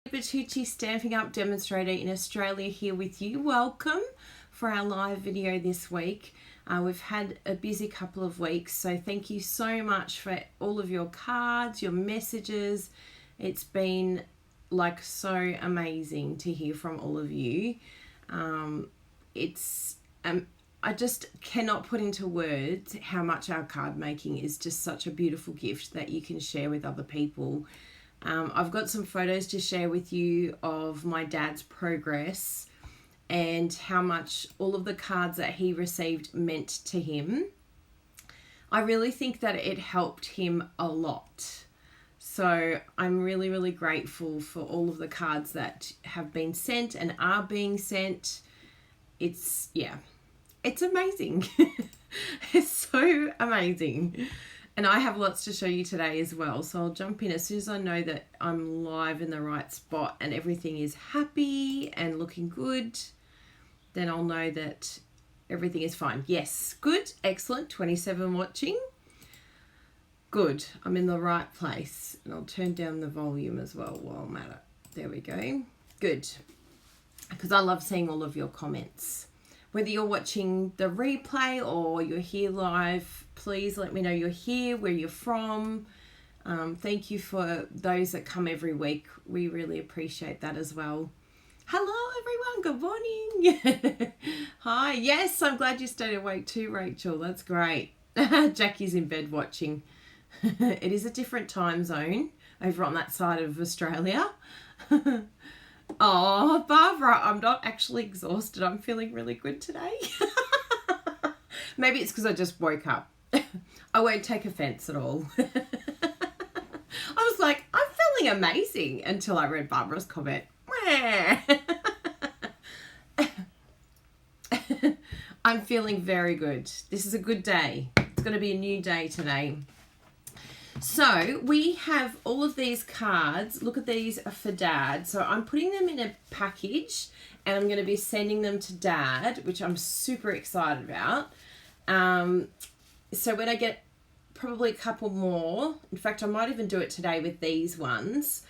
Bertucci Stamping Up demonstrator in Australia here with you. Welcome for our live video this week. We've had a busy couple of weeks, so thank you so much for all of your cards, your messages. It's been like so amazing to hear from all of you. I just cannot put into words how much our card making is just such a beautiful gift that you can share with other people. I've got some photos to share with you of my dad's progress and how much all of the cards that he received meant to him. I really think that it helped him a lot. So I'm really, really grateful for all of the cards that have been sent and are being sent. It's amazing. It's so amazing. And I have lots to show you today as well. So I'll jump in as soon as I know that I'm live in the right spot and everything is happy and looking good. Then I'll know that everything is fine. Yes, good, excellent. 27 watching. Good, I'm in the right place. And I'll turn down the volume as well while I'm at it. There we go. Good. Because I love seeing all of your comments. Whether you're watching the replay or you're here live, please let me know you're here, where you're from. Thank you for those that come every week. We really appreciate that as well. Hello, everyone. Good morning. Hi. Yes, I'm glad you stayed awake too, Rachel. That's great. Jackie's in bed watching. It is a different time zone over on that side of Australia. Oh, Barbara, I'm not actually exhausted. I'm feeling really good today. Maybe it's because I just woke up. I won't take offense at all. I was like, I'm feeling amazing until I read Barbara's comment. I'm feeling very good. This is a good day. It's going to be a new day today. So we have all of these cards. Look at these for Dad. So I'm putting them in a package and I'm going to be sending them to Dad, which I'm super excited about. So when I get probably a couple more, in fact, I might even do it today with these ones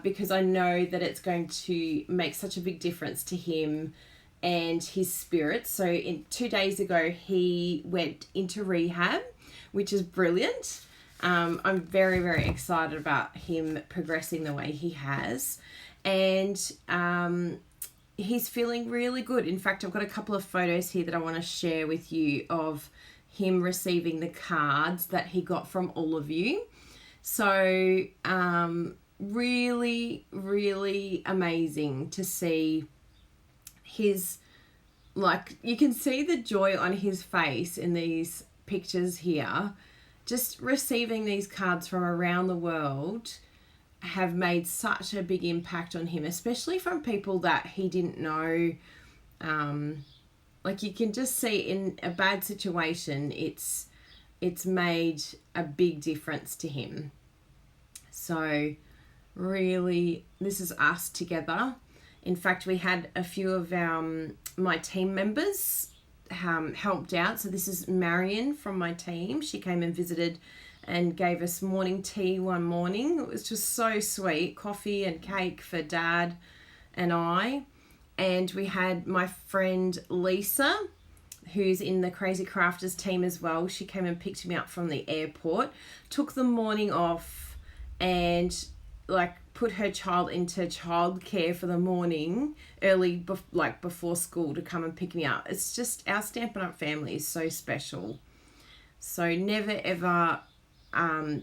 because I know that it's going to make such a big difference to him and his spirits. So 2 days ago, he went into rehab, which is brilliant. I'm very, very excited about him progressing the way he has. And he's feeling really good. In fact, I've got a couple of photos here that I want to share with you of him receiving the cards that he got from all of you. So really, really amazing to see his, like, you can see the joy on his face in these pictures here. Just receiving these cards from around the world have made such a big impact on him, especially from people that he didn't know. Like you can just see in a bad situation, it's made a big difference to him. So really, this is us together. In fact, we had a few of my team members helped out. So this is Marion from my team. She came and visited and gave us morning tea one morning. It was just so sweet. Coffee and cake for Dad and I. And we had my friend Lisa, who's in the Crazy Crafters team as well. She came and picked me up from the airport, took the morning off and put her child into childcare for the morning early, before school, to come and pick me up. It's just, our Stampin' Up family is so special. So never ever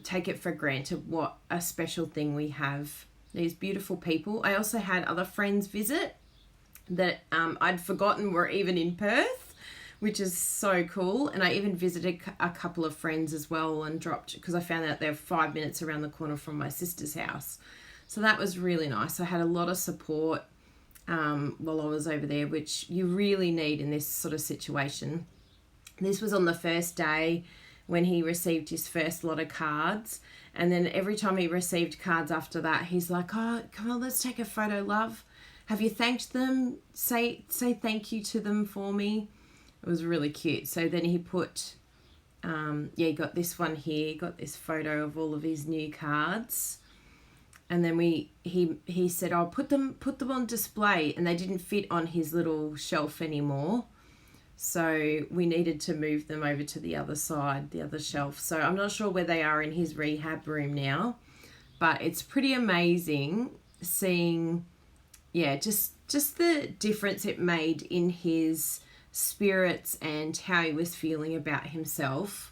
take it for granted what a special thing we have. These beautiful people. I also had other friends visit that I'd forgotten were even in Perth, which is so cool. And I even visited a couple of friends as well and dropped, because I found out they're 5 minutes around the corner from my sister's house. So that was really nice. I had a lot of support while I was over there, which you really need in this sort of situation. This was on the first day when he received his first lot of cards. And then every time he received cards after that, he's like, oh, come on, let's take a photo, love. Have you thanked them? Say thank you to them for me. It was really cute. So then he put, he got this one here. He got this photo of all of his new cards. And then he said, "I'll put them on display," and they didn't fit on his little shelf anymore. So we needed to move them over to the other side, the other shelf. So I'm not sure where they are in his rehab room now, but it's pretty amazing seeing, yeah, just the difference it made in his spirits and how he was feeling about himself.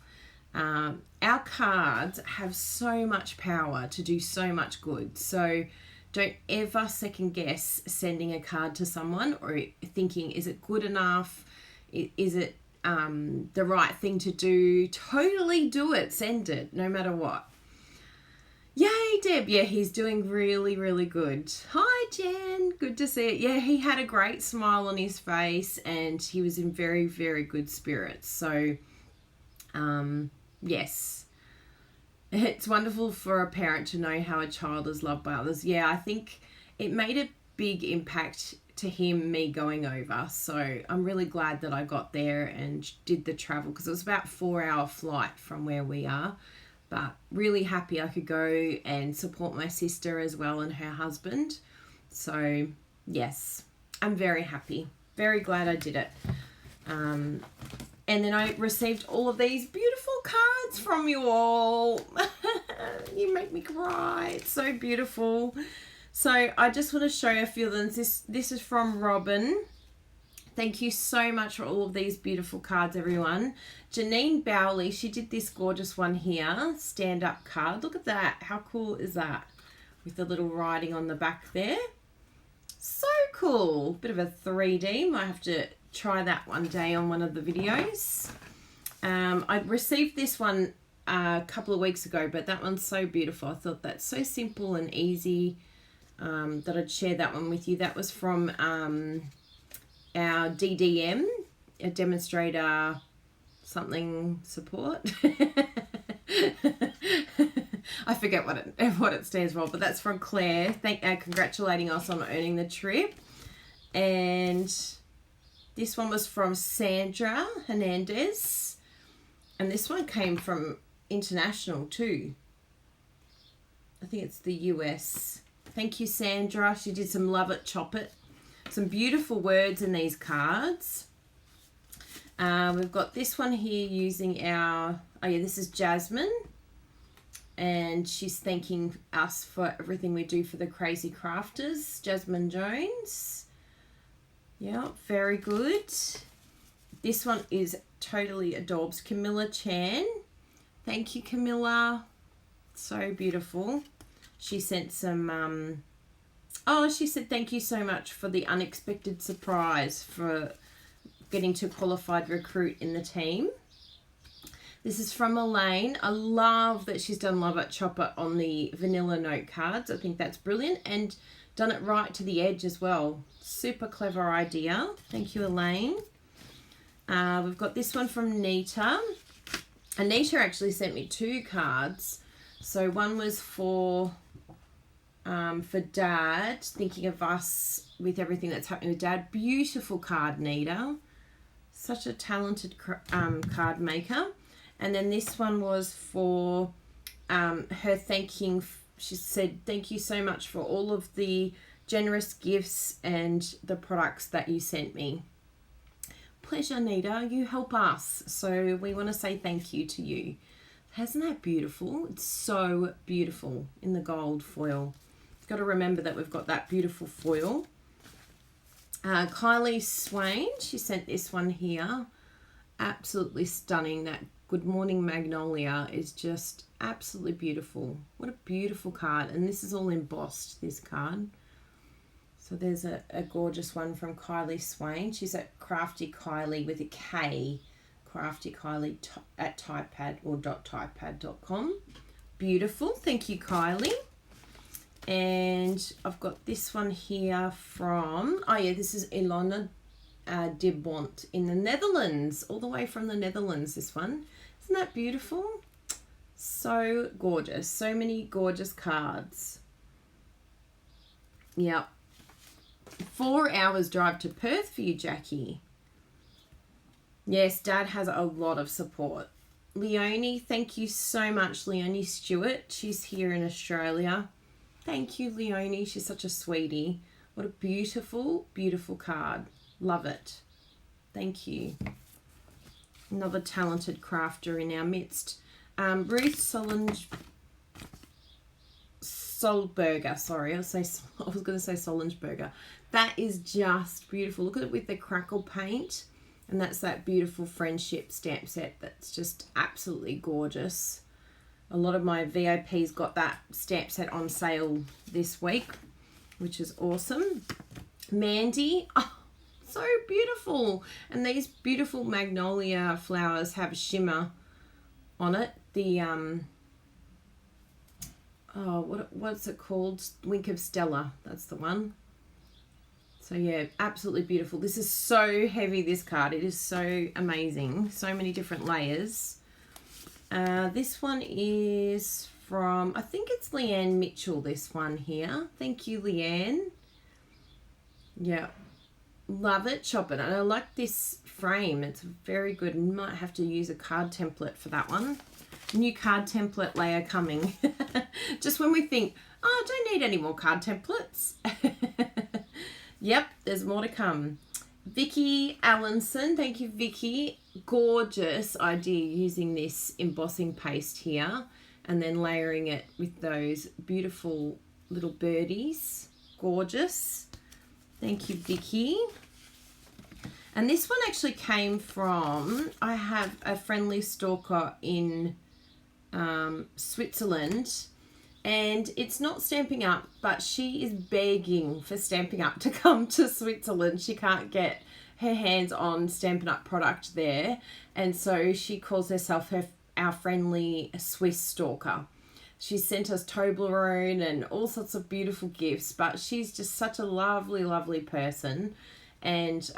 Our cards have so much power to do so much good. So don't ever second guess sending a card to someone or thinking, is it good enough? Is it the right thing to do? Totally do it. Send it, no matter what. Yay, Deb. Yeah, he's doing really, really good. Hi, Jen. Good to see it. Yeah, he had a great smile on his face and he was in very, very good spirits. So, yes. It's wonderful for a parent to know how a child is loved by others. Yeah, I think it made a big impact to him, me going over. So I'm really glad that I got there and did the travel, because it was about a 4-hour flight from where we are. But really happy I could go and support my sister as well and her husband. So yes, I'm very happy. Very glad I did it. And then I received all of these beautiful cards from you all. You make me cry. It's so beautiful. So I just want to show you a few of them. This is from Robin. Thank you so much for all of these beautiful cards, everyone. Janine Bowley, she did this gorgeous one here. Stand-up card. Look at that. How cool is that? With the little writing on the back there. So cool. Bit of a 3D. Might have to try that one day on one of the videos. I received this one a couple of weeks ago, but that one's so beautiful. I thought that's so simple and easy that I'd share that one with you. That was from our DDM, a demonstrator something support. I forget what it stands for, but that's from Claire. Congratulating us on earning the trip. And this one was from Sandra Hernandez. And this one came from international too. I think it's the US. Thank you, Sandra. She did some love it, chop it. Some beautiful words in these cards. We've got this one here using our, this is Jasmine. And she's thanking us for everything we do for the Crazy Crafters. Jasmine Jones. Yeah, very good. This one is totally adorbs. Camilla Chan. Thank you, Camilla. So beautiful. She sent some, she said thank you so much for the unexpected surprise for getting to qualified recruit in the team. This is from Elaine. I love that she's done Love It Chop It on the vanilla note cards. I think that's brilliant, and done it right to the edge as well. Super clever idea. Thank you, Elaine. We've got this one from Nita. Anita actually sent me 2 cards. So one was for Dad, thinking of us with everything that's happening with Dad. Beautiful card, Nita. Such a talented card maker. And then this one was for her thanking. She said, thank you so much for all of the generous gifts and the products that you sent me. Pleasure, Nita. You help us. So we want to say thank you to you. Isn't that beautiful? It's so beautiful in the gold foil. Got to remember that we've got that beautiful foil. Kylie Swain, she sent this one here. Absolutely stunning. That Good Morning Magnolia is just absolutely beautiful. What a beautiful card. And this is all embossed, this card. So there's a gorgeous one from Kylie Swain. She's at Crafty Kylie with a K. Crafty Kylie at typepad or .typepad.com. Beautiful. Thank you, Kylie. And I've got this one here from, this is Ilona de Bont in the Netherlands, all the way from the Netherlands, this one. Isn't that beautiful? So gorgeous. So many gorgeous cards. Yep. 4 hours drive to Perth for you, Jackie. Yes, Dad has a lot of support. Leonie, thank you so much, Leonie Stewart. She's here in Australia. Thank you, Leonie. She's such a sweetie. What a beautiful, beautiful card. Love it. Thank you. Another talented crafter in our midst. Ruth Solberger. Sorry, I was going to say Solensberger. That is just beautiful. Look at it with the crackle paint. And that's that beautiful friendship stamp set that's just absolutely gorgeous. A lot of my VIPs got that stamp set on sale this week, which is awesome. Mandy, oh, so beautiful. And these beautiful magnolia flowers have a shimmer on it. The, what's it called? Wink of Stella, that's the one. So yeah, absolutely beautiful. This is so heavy, this card. It is so amazing. So many different layers. This one is from, I think it's Leanne Mitchell, this one here. Thank you, Leanne. Yeah, love it, chop it. And I like this frame. It's very good. Might have to use a card template for that one. New card template layer coming. Just when we think, oh, I don't need any more card templates. Yep, there's more to come. Vicky Allenson, thank you, Vicky. Gorgeous idea using this embossing paste here and then layering it with those beautiful little birdies. Gorgeous. Thank you, Vicky. And this one actually came from, I have a friendly stalker in Switzerland. And it's not Stampin' Up, but she is begging for Stampin' Up to come to Switzerland. She can't get her hands on Stampin' Up product there. And so she calls herself our friendly Swiss stalker. She sent us Toblerone and all sorts of beautiful gifts, but she's just such a lovely, lovely person. And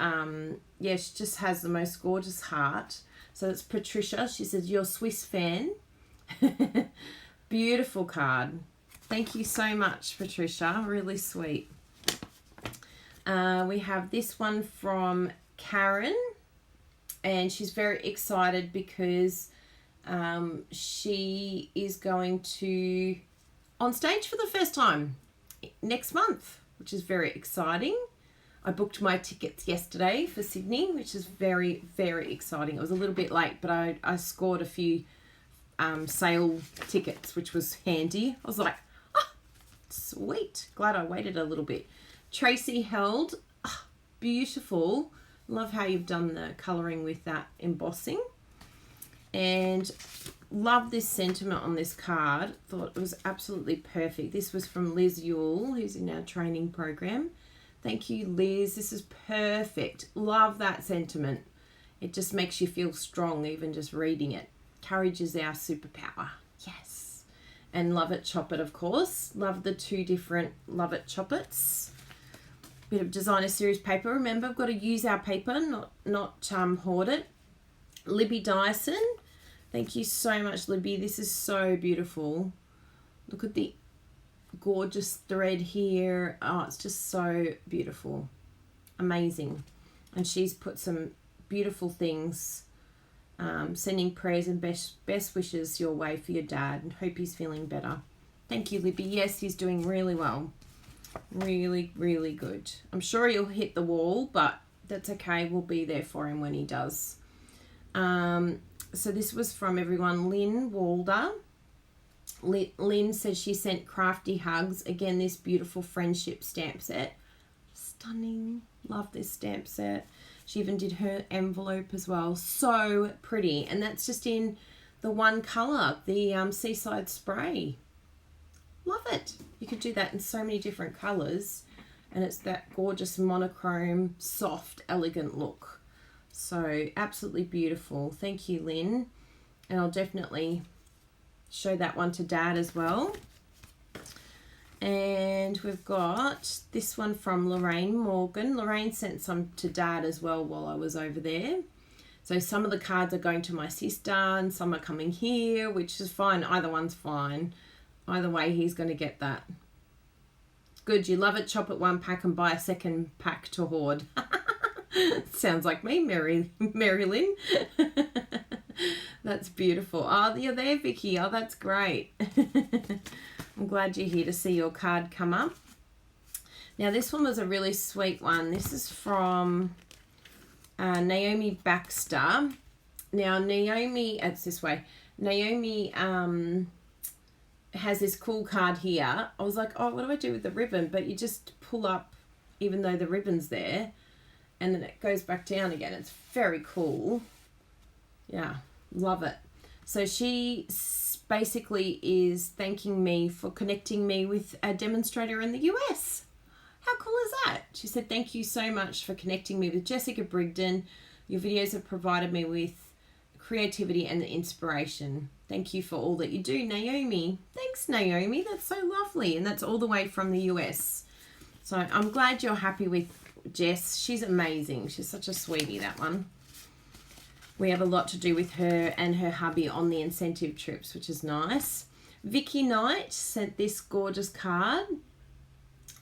yeah, she just has the most gorgeous heart. So it's Patricia. She says, "You're a Swiss fan." Beautiful card. Thank you so much, Patricia. Really sweet. We have this one from Karen, and she's very excited because she is going to on stage for the first time next month, which is very exciting. I booked my tickets yesterday for Sydney, which is very, very exciting. It was a little bit late, but I scored a few sale tickets, which was handy. I was like, oh, sweet. Glad I waited a little bit. Tracy Held, oh, beautiful. Love how you've done the colouring with that embossing. And love this sentiment on this card. Thought it was absolutely perfect. This was from Liz Yule, who's in our training program. Thank you, Liz. This is perfect. Love that sentiment. It just makes you feel strong even just reading it. Courage is our superpower. Yes. And Love It, Chop It, of course. Love the two different Love It, Chop It's. Bit of designer series paper. Remember, we've got to use our paper, not hoard it. Libby Dyson. Thank you so much, Libby. This is so beautiful. Look at the gorgeous thread here. Oh, it's just so beautiful. Amazing. And she's put some beautiful things. Sending prayers and best wishes your way for your dad, and hope he's feeling better. Thank you, Libby. Yes, he's doing really well. Really, really good. I'm sure he'll hit the wall, but that's okay. We'll be there for him when he does. So this was from everyone. Lynn Walder. Lynn says she sent crafty hugs. Again, this beautiful friendship stamp set. Stunning. Love this stamp set. She even did her envelope as well. So pretty. And that's just in the one colour, the Seaside Spray. Love it. You could do that in so many different colours. And it's that gorgeous monochrome, soft, elegant look. So absolutely beautiful. Thank you, Lynn. And I'll definitely show that one to Dad as well. And we've got this one from Lorraine Morgan. Lorraine sent some to Dad as well while I was over there. So some of the cards are going to my sister and some are coming here, which is fine. Either one's fine. Either way, he's going to get that. Good. You love it. Chop it one pack and buy a second pack to hoard. Sounds like me, Marilyn. That's beautiful. Oh, you're there, Vicky. Oh, that's great. I'm glad you're here to see your card come up. Now this one was a really sweet one. This is from Naomi Baxter. Now Naomi, it's this way. Naomi has this cool card here. I was like, oh, what do I do with the ribbon? But you just pull up even though the ribbon's there, and then it goes back down again. It's very cool. Yeah, love it. So she basically is thanking me for connecting me with a demonstrator in the US. How cool is that? She said, thank you so much for connecting me with Jessica Brigden. Your videos have provided me with creativity and the inspiration. Thank you for all that you do, Naomi. Thanks, Naomi. That's so lovely. And that's all the way from the US. So I'm glad you're happy with Jess. She's amazing. She's such a sweetie, that one. We have a lot to do with her and her hubby on the incentive trips, which is nice. Vicky Knight sent this gorgeous card.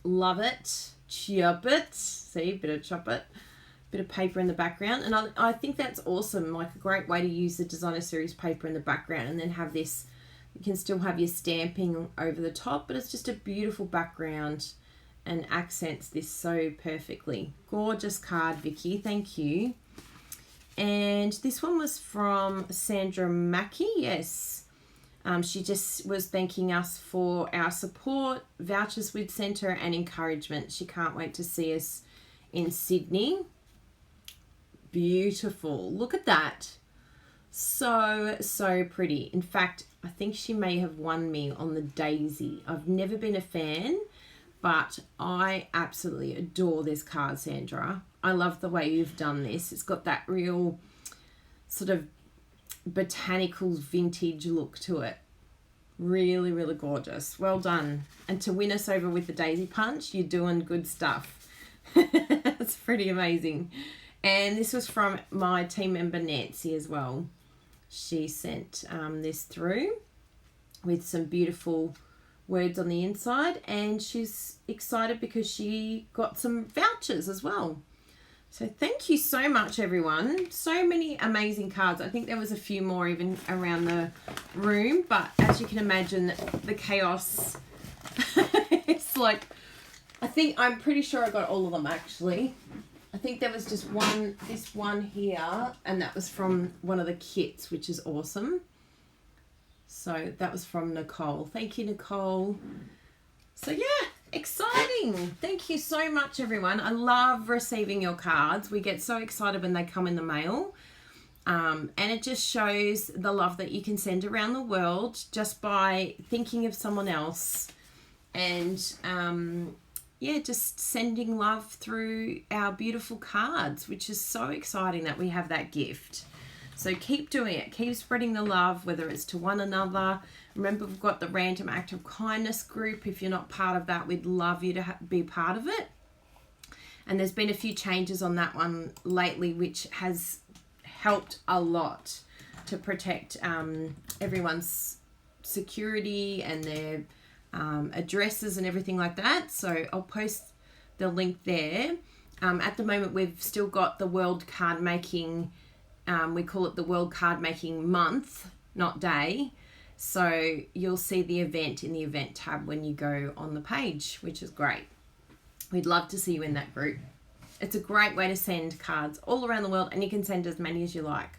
Love it. Chop it. See, bit of chop it. Bit of paper in the background. And I think that's awesome. Like a great way to use the designer series paper in the background and then have this. You can still have your stamping over the top, but it's just a beautiful background and accents this so perfectly. Gorgeous card, Vicky. Thank you. And this one was from Sandra Mackey. Yes. She just was thanking us for our support, vouchers we'd sent her, and encouragement. She can't wait to see us in Sydney. Beautiful. Look at that. So, so pretty. In fact, I think she may have won me on the daisy. I've never been a fan, but I absolutely adore this card, Sandra. I love the way you've done this. It's got that real sort of botanical vintage look to it. Really, really gorgeous. Well done. And to win us over with the daisy punch, you're doing good stuff. It's pretty amazing. And this was from my team member Nancy as well. She sent this through with some beautiful words on the inside, and she's excited because she got some vouchers as well. So thank you so much, everyone. So many amazing cards. I think there was a few more even around the room, but as you can imagine, the chaos, it's like, I'm pretty sure I got all of them actually. I think there was just this one here, and that was from one of the kits, which is awesome. So that was from Nicole. Thank you, Nicole. So yeah, exciting. Thank you so much, everyone. I love receiving your cards. We get so excited when they come in the mail. And it just shows the love that you can send around the world just by thinking of someone else. And yeah, just sending love through our beautiful cards, which is so exciting that we have that gift. So keep doing it. Keep spreading the love, whether it's to one another. Remember, we've got the Random Act of Kindness group. If you're not part of that, we'd love you to be part of it. And there's been a few changes on that one lately, which has helped a lot to protect everyone's security and their addresses and everything like that. So I'll post the link there. At the moment, we've still got the World Card Making. We call it the World Card Making Month, not day. So you'll see the event in the event tab when you go on the page, which is great. We'd love to see you in that group. It's a great way to send cards all around the world, and you can send as many as you like.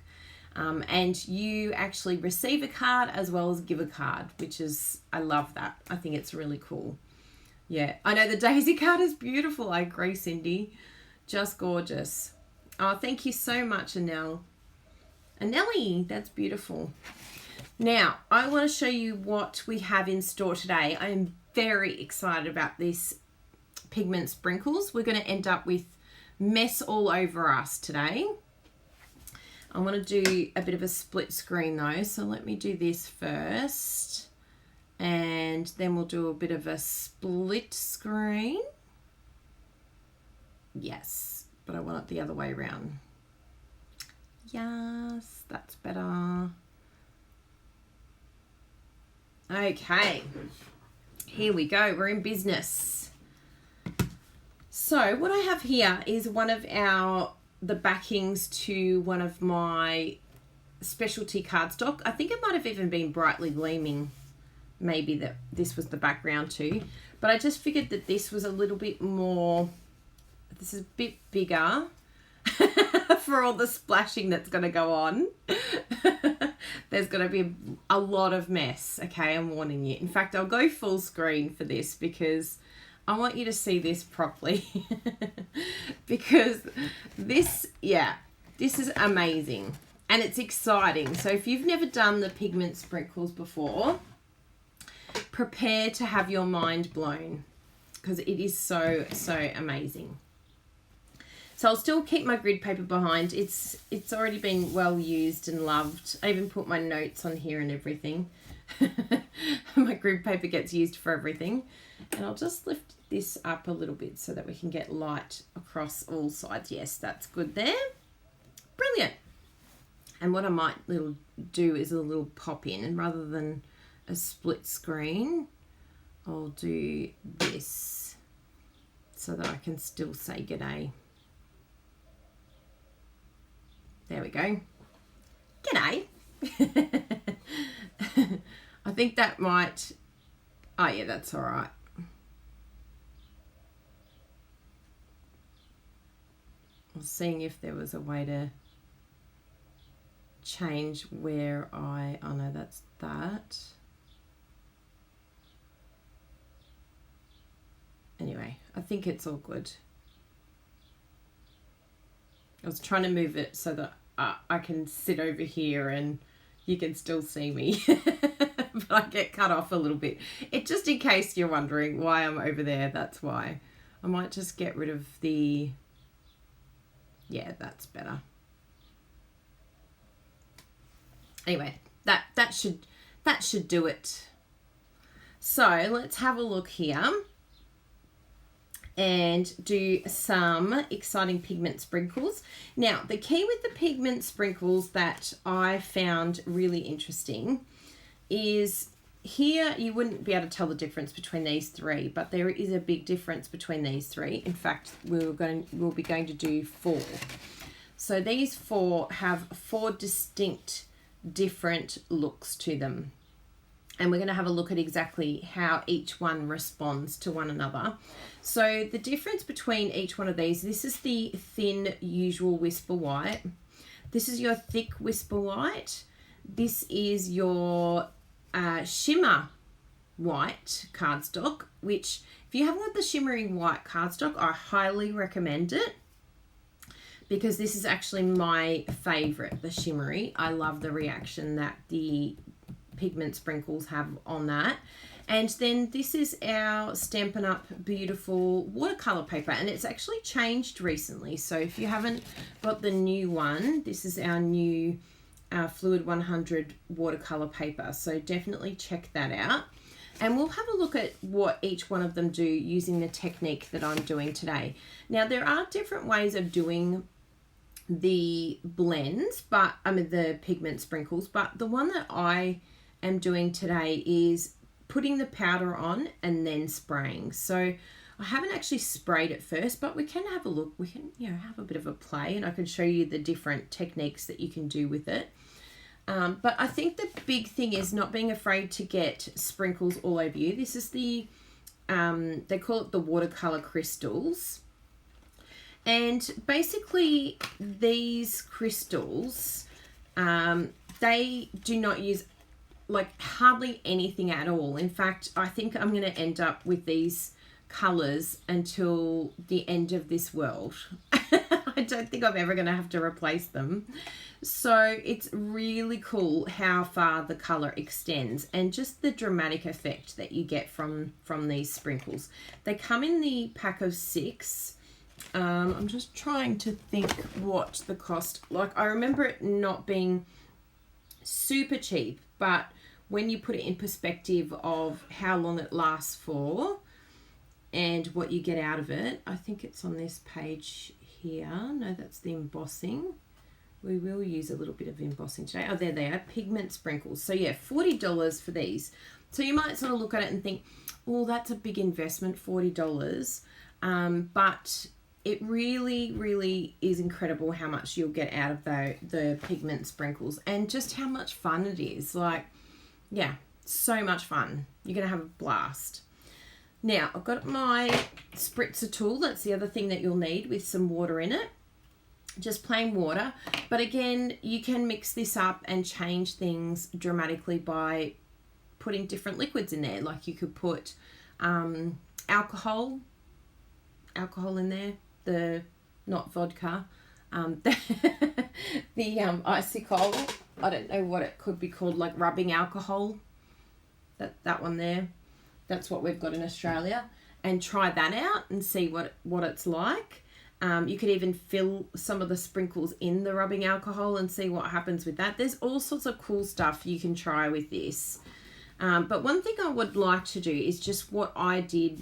And you actually receive a card as well as give a card, which is, I love that. I think it's really cool. Yeah, I know the Daisy card is beautiful. I agree, Cindy. Just gorgeous. Oh, thank you so much, Anel. Anelli, that's beautiful. Now, I want to show you what we have in store today. I am very excited about this pigment sprinkles. We're going to end up with mess all over us today. I want to do a bit of a split screen though, so let me do this first, and then we'll do a bit of a split screen. Yes, but I want it the other way around. Yes, that's better. Okay, here we go. We're in business. So what I have here is one of the backings to one of my specialty cardstock. I think it might have even been Brightly Gleaming maybe that this was the background too. But I just figured that this was a little bit more, this is a bit bigger for all the splashing that's going to go on. There's going to be a lot of mess, okay? I'm warning you. In fact, I'll go full screen for this because I want you to see this properly. Because this, this is amazing. And it's exciting. So if you've never done the pigment sprinkles before, prepare to have your mind blown because it is so, so amazing. So I'll still keep my grid paper behind. It's already been well used and loved. I even put my notes on here and everything. My grid paper gets used for everything. And I'll just lift this up a little bit so that we can get light across all sides. Yes, that's good there. Brilliant. And what I might do is a little pop in, and rather than a split screen, I'll do this so that I can still say g'day. There we go. G'day. I think that might, oh yeah, that's all right. I was seeing if there was a way to change where oh no, that's that. Anyway, I think it's all good. I was trying to move it so that I can sit over here and you can still see me. But I get cut off a little bit. It just in case you're wondering why I'm over there, that's why. I might just get rid of the, yeah, that's better. Anyway, that should do it. So let's have a look here and do some exciting pigment sprinkles. Now, the key with the pigment sprinkles that I found really interesting is here you wouldn't be able to tell the difference between these three, but there is a big difference between these three. In fact, we'll be going to do 4. So these 4 have 4 distinct different looks to them. And we're going to have a look at exactly how each one responds to one another. So the difference between each one of these, this is the thin usual Whisper White. This is your thick Whisper White. This is your shimmer white cardstock, which if you haven't got the shimmering white cardstock, I highly recommend it because this is actually my favorite, the shimmery. I love the reaction that the pigment sprinkles have on that. And then this is our Stampin' Up! Beautiful watercolor paper, and it's actually changed recently. So if you haven't got the new one, this is our new Fluid 100 watercolor paper. So definitely check that out. And we'll have a look at what each one of them do using the technique that I'm doing today. Now, there are different ways of doing the blends, but the pigment sprinkles, but the one that I am doing today is putting the powder on and then spraying. So I haven't actually sprayed it first, but we can have a look. We can, have a bit of a play, and I can show you the different techniques that you can do with it. But I think the big thing is not being afraid to get sprinkles all over you. This is the, they call it the watercolor crystals. And basically these crystals, they do not use hardly anything at all. In fact, I think I'm going to end up with these colors until the end of this world. I don't think I'm ever going to have to replace them. So it's really cool how far the color extends and just the dramatic effect that you get from these sprinkles. They come in the pack of 6. I'm just trying to think what the cost, I remember it not being super cheap, but when you put it in perspective of how long it lasts for and what you get out of it, I think it's on this page here. No, that's the embossing. We will use a little bit of embossing today. Oh, there they are, pigment sprinkles. So yeah, $40 for these. So you might sort of look at it and think, oh, that's a big investment, $40. But it really, really is incredible how much you'll get out of the pigment sprinkles and just how much fun it is. Yeah, So much fun. You're going to have a blast. Now, I've got my spritzer tool. That's the other thing that you'll need with some water in it. Just plain water. But again, you can mix this up and change things dramatically by putting different liquids in there. Like you could put alcohol in there, not vodka, the icy cold. I don't know what it could be called, like rubbing alcohol. That one there. That's what we've got in Australia. And try that out and see what it's like. You could even fill some of the sprinkles in the rubbing alcohol and see what happens with that. There's all sorts of cool stuff you can try with this. But one thing I would like to do is just what I did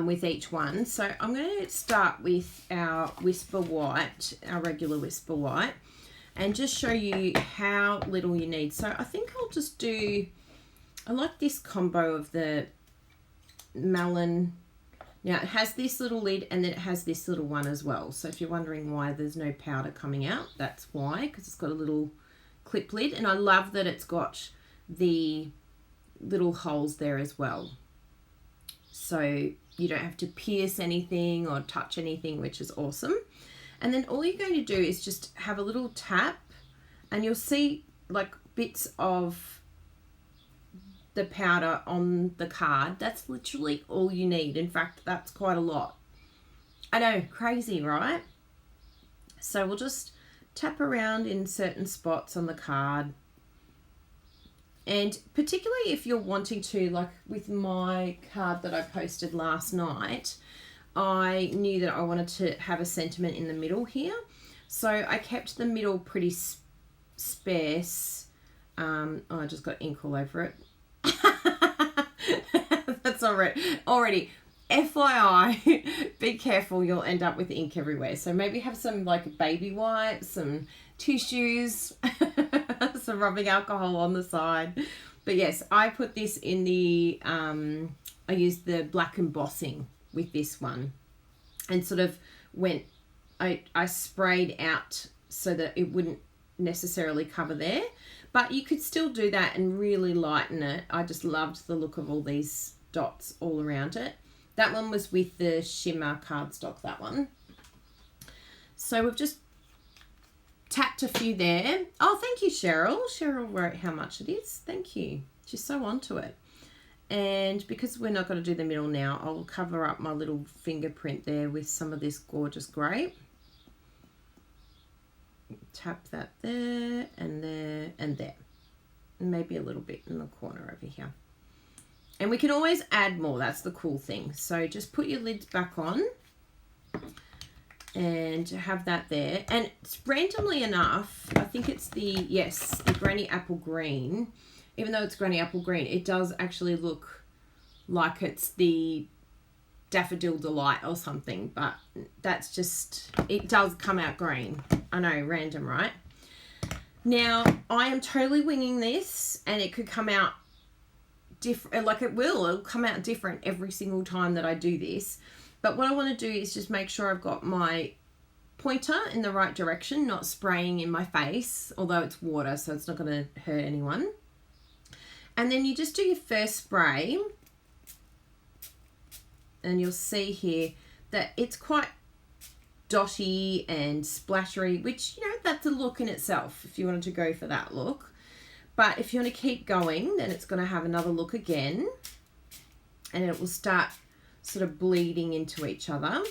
with each one. So I'm going to start with our Whisper White, our regular Whisper White, and just show you how little you need. So I think I'll just do, I like this combo of the melon. Now it has this little lid and then it has this little one as well. So if you're wondering why there's no powder coming out, that's why, because it's got a little clip lid. And I love that it's got the little holes there as well. So you don't have to pierce anything or touch anything, which is awesome. And then all you're going to do is just have a little tap and you'll see like bits of the powder on the card. That's literally all you need. In fact, that's quite a lot. I know, crazy, right? So we'll just tap around in certain spots on the card. And particularly if you're wanting to, like with my card that I posted last night, I knew that I wanted to have a sentiment in the middle here. So I kept the middle pretty sparse. Oh, I just got ink all over it. That's already. FYI, be careful, you'll end up with ink everywhere. So maybe have some like baby wipes, some tissues, some rubbing alcohol on the side. But yes, I put this in the, I used the black embossing with this one and sort of I sprayed out so that it wouldn't necessarily cover there. But you could still do that and really lighten it. I just loved the look of all these dots all around it. That one was with the shimmer cardstock, that one. So we've just tapped a few there. Oh, thank you, Cheryl. Cheryl wrote how much it is. Thank you. She's so onto it. And because we're not going to do the middle now, I'll cover up my little fingerprint there with some of this gorgeous grape. Tap that there and there and there. And maybe a little bit in the corner over here. And we can always add more. That's the cool thing. So just put your lids back on and have that there. And it's randomly enough, I think it's the Granny Apple Green. Even though it's Granny Apple Green, it does actually look like it's the Daffodil Delight or something, but that's just, it does come out green. I know, random, right? Now, I am totally winging this, and it could come out different, like it'll come out different every single time that I do this. But what I want to do is just make sure I've got my pointer in the right direction, not spraying in my face, although it's water, so it's not going to hurt anyone. And then you just do your first spray, and you'll see here that it's quite dotty and splattery, which, you know, that's a look in itself if you wanted to go for that look. But if you want to keep going, then it's going to have another look again, and it will start sort of bleeding into each other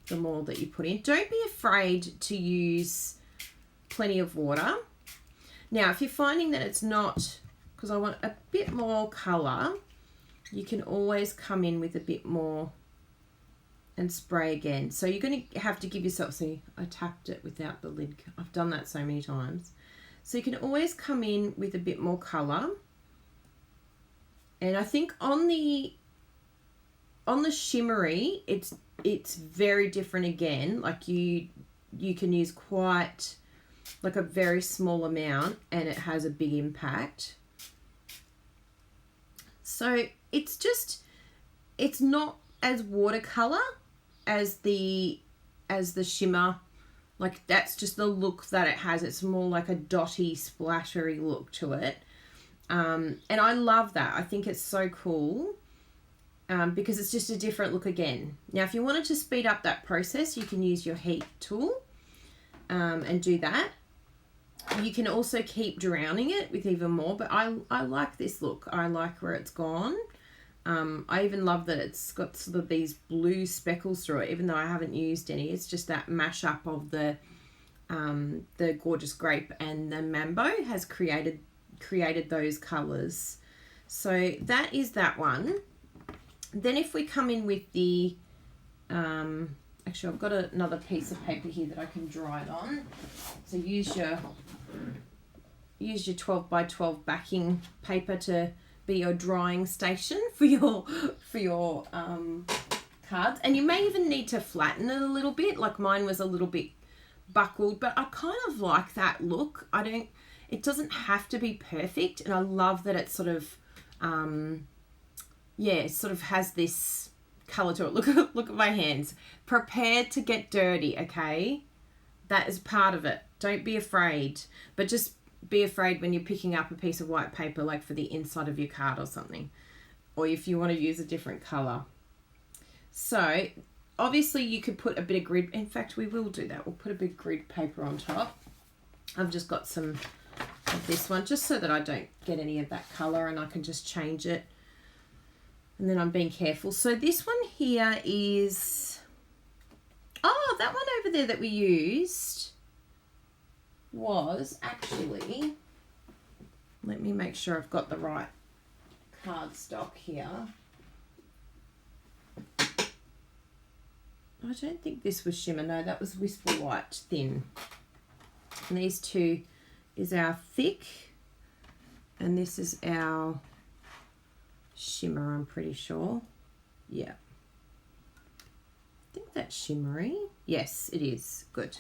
the more that you put in. Don't be afraid to use plenty of water. Now, if you're finding that it's not, because I want a bit more colour, you can always come in with a bit more and spray again. So you're going to have to give yourself, see, I tapped it without the lid. I've done that so many times. So you can always come in with a bit more colour. And I think on the shimmery, it's very different again. Like you can use quite like a very small amount and it has a big impact. So it's not as watercolor as the shimmer. Like that's just the look that it has. It's more like a dotty, splattery look to it. And I love that. I think it's so cool because it's just a different look again. Now, if you wanted to speed up that process, you can use your heat tool and do that. You can also keep drowning it with even more, but I like this look. I like where it's gone. I even love that it's got sort of these blue speckles through it, even though I haven't used any. It's just that mashup of the gorgeous grape and the mambo has created those colours. So that is that one. Then if we come in with the actually I've got another piece of paper here that I can dry it on. So use your 12 by 12 backing paper to be your drying station for your cards. And you may even need to flatten it a little bit. Like mine was a little bit buckled, but I kind of like that look. It doesn't have to be perfect, and I love that it sort of sort of has this color to it. Look at my hands. Prepare to get dirty, okay? That is part of it. Don't be afraid, but just be afraid when you're picking up a piece of white paper, like for the inside of your card or something, or if you want to use a different color. So obviously you could put a bit of grid. In fact, we will do that. We'll put a bit of grid paper on top. I've just got some of this one just so that I don't get any of that color, and I can just change it. And then I'm being careful. So this one here is, that one over there that we used was actually, let me make sure I've got the right cardstock here. I don't think this was shimmer. No, that was Whisper White Thin. And these two is our thick, and this is our shimmer, I'm pretty sure. Yeah. I think that's shimmery. Yes, it is. Good.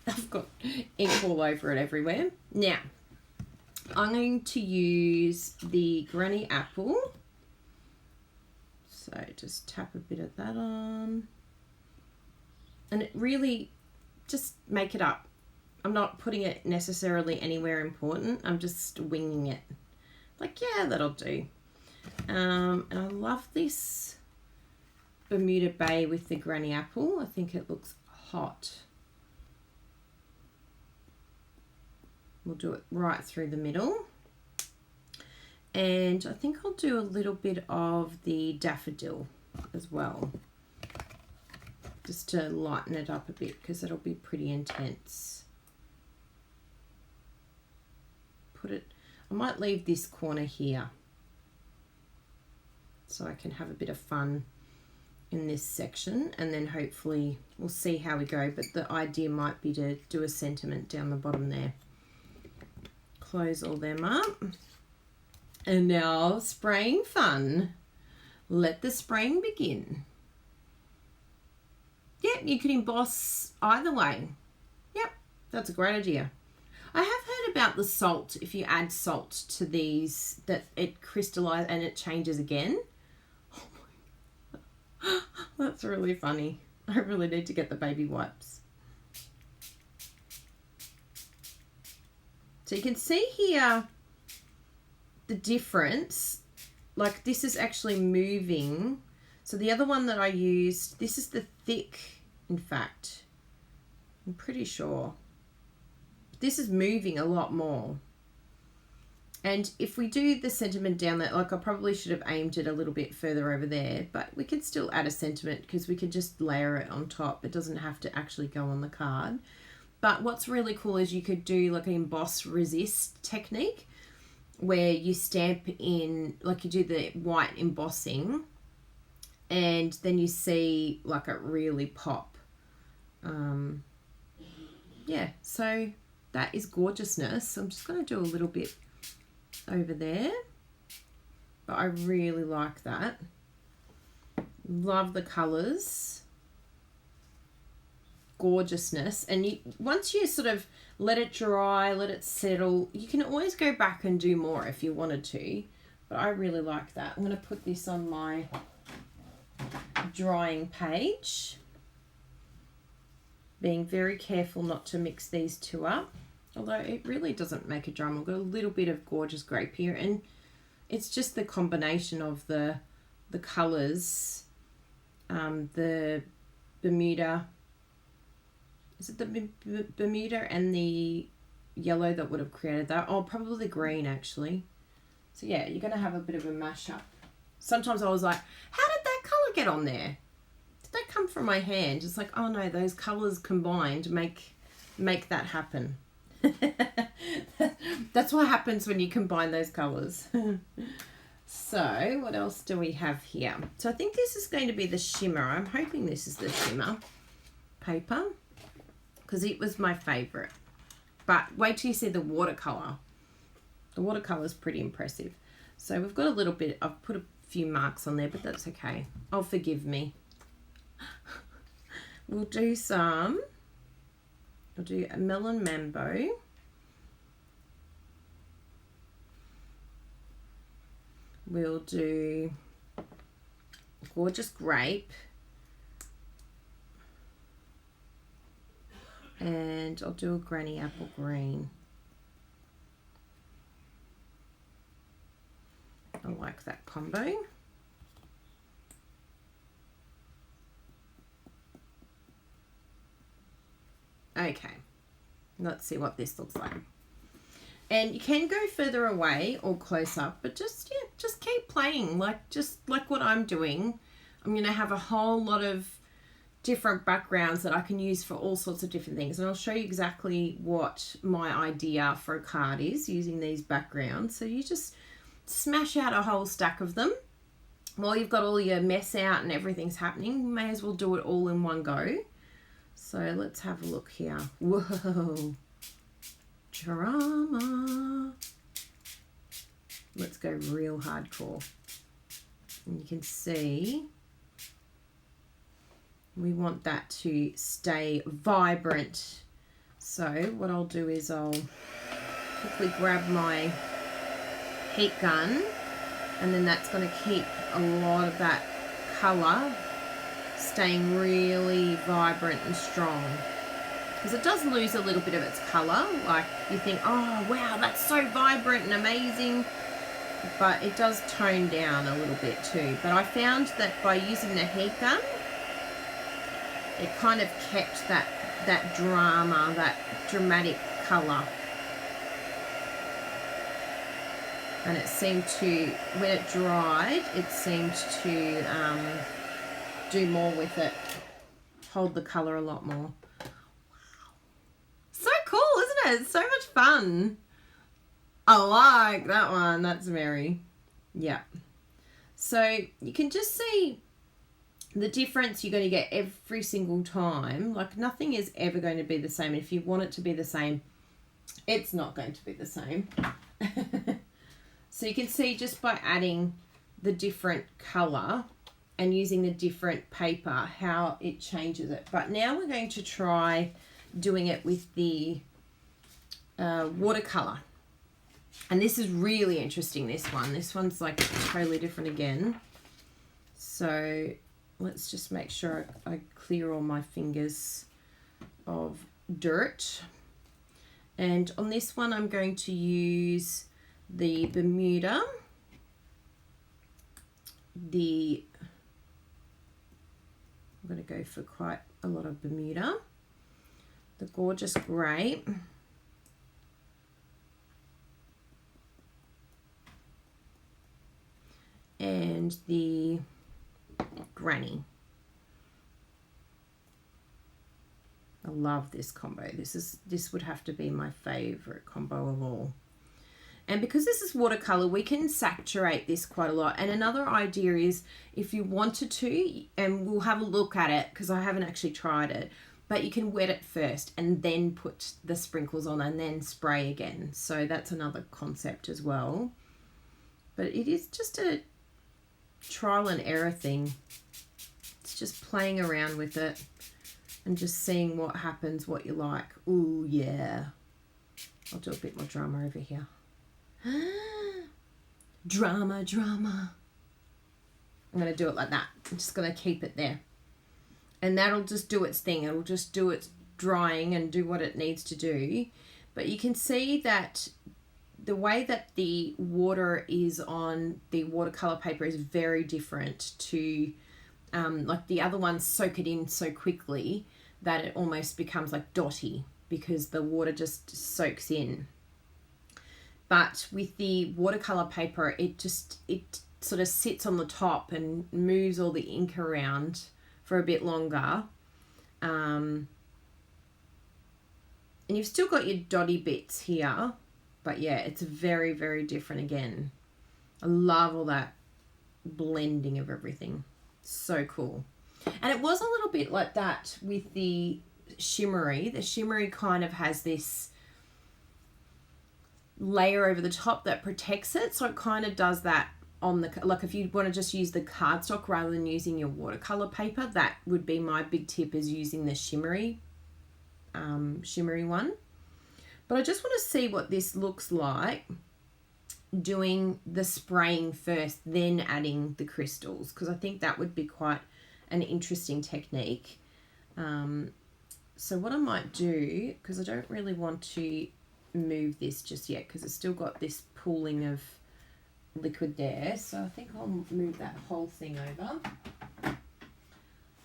I've got ink all over it everywhere. Now, I'm going to use the Granny Apple. So just tap a bit of that on. And it really, just make it up. I'm not putting it necessarily anywhere important. I'm just winging it. Like, yeah, that'll do. And I love this Bermuda Bay with the Granny Apple. I think it looks hot. We'll do it right through the middle. And I think I'll do a little bit of the Daffodil as well, just to lighten it up a bit, because it'll be pretty intense. I might leave this corner here so I can have a bit of fun in this section, and then hopefully we'll see how we go, but the idea might be to do a sentiment down the bottom there. Close all them up. And now spraying fun. Let the spraying begin. Yep, you could emboss either way. Yep, that's a great idea. I have heard about the salt. If you add salt to these, that it crystallizes and it changes again. Oh my God. That's really funny. I really need to get the baby wipes. So you can see here the difference. Like, this is actually moving. So the other one that I used, this is the thick, in fact. I'm pretty sure. This is moving a lot more. And if we do the sentiment down there, like I probably should have aimed it a little bit further over there, but we could still add a sentiment because we could just layer it on top. It doesn't have to actually go on the card. But what's really cool is you could do like an emboss resist technique where you stamp in, like you do the white embossing, and then you see like it really pop. Yeah, so that is gorgeousness. I'm just going to do a little bit over there, but I really like that. Love the colors. Gorgeousness. And once you sort of let it dry, let it settle, you can always go back and do more if you wanted to, but I really like that. I'm going to put this on my drying page, being very careful not to mix these two up. Although it really doesn't make a drama. I've got a little bit of gorgeous grape here, and it's just the combination of the colours, the Bermuda. Is it the Bermuda and the yellow that would have created that? Oh, probably the green actually. So yeah, you're going to have a bit of a mashup. Sometimes I was like, how did that colour get on there? Did that come from my hand? It's like, oh no, those colours combined make that happen. That's what happens when you combine those colours. So what else do we have here? So I think this is going to be the shimmer. I'm hoping this is the shimmer paper, because it was my favourite. But wait till you see the watercolour. The watercolour is pretty impressive. So we've got a little bit, I've put a few marks on there, but that's okay. Oh, forgive me. We'll do a melon mambo. We'll do gorgeous grape. And I'll do a granny apple green. I like that combo. Okay, let's see what this looks like. And you can go further away or close up, but just keep playing, just like what I'm doing. I'm going to have a whole lot of different backgrounds that I can use for all sorts of different things, and I'll show you exactly what my idea for a card is using these backgrounds. So you just smash out a whole stack of them while you've got all your mess out and everything's happening. You may as well do it all in one go. So let's have a look here. Whoa, drama. Let's go real hardcore. And you can see we want that to stay vibrant. So what I'll do is I'll quickly grab my heat gun, and then that's going to keep a lot of that colour staying really vibrant and strong, because it does lose a little bit of its colour. Like you think, oh wow, that's so vibrant and amazing, but it does tone down a little bit too. But I found that by using the heat gun, it kind of kept that drama, that dramatic colour. And it seemed to, when it dried, it seemed to do more with it, hold the colour a lot more. Wow. So cool, isn't it? It's so much fun. I like that one. That's very, yeah. So you can just see the difference you're going to get every single time. Like nothing is ever going to be the same. If you want it to be the same, it's not going to be the same. So you can see just by adding the different colour and using the different paper how it changes it. But now we're going to try doing it with the watercolour. And this is really interesting, this one. This one's like totally different again. So let's just make sure I clear all my fingers of dirt. And on this one, I'm going to use the Bermuda, I'm going to go for quite a lot of Bermuda, the gorgeous grape, and the granny. I love this combo. This would have to be my favorite combo of all. And because this is watercolor, we can saturate this quite a lot. And another idea is, if you wanted to, and we'll have a look at it because I haven't actually tried it, but you can wet it first and then put the sprinkles on and then spray again. So that's another concept as well. But it is just a trial and error thing. It's just playing around with it and just seeing what happens, what you like. Ooh, yeah. I'll do a bit more drama over here. Drama, drama. I'm going to do it like that. I'm just going to keep it there. And that'll just do its thing. It'll just do its drying and do what it needs to do. But you can see that the way that the water is on the watercolor paper is very different to like the other ones soak it in so quickly that it almost becomes like dotty because the water just soaks in. But with the watercolor paper, it sort of sits on the top and moves all the ink around for a bit longer. And you've still got your dotty bits here, but yeah, it's very, very different again. I love all that blending of everything. So cool. And it was a little bit like that with the shimmery. The shimmery kind of has this layer over the top that protects it, so it kind of does that on the, like if you want to just use the cardstock rather than using your watercolor paper, that would be my big tip, is using the shimmery one. But I just want to see what this looks like doing the spraying first, then adding the crystals, because I think that would be quite an interesting technique. So what I might do, because I don't really want to move this just yet because it's still got this pooling of liquid there, so I think I'll move that whole thing over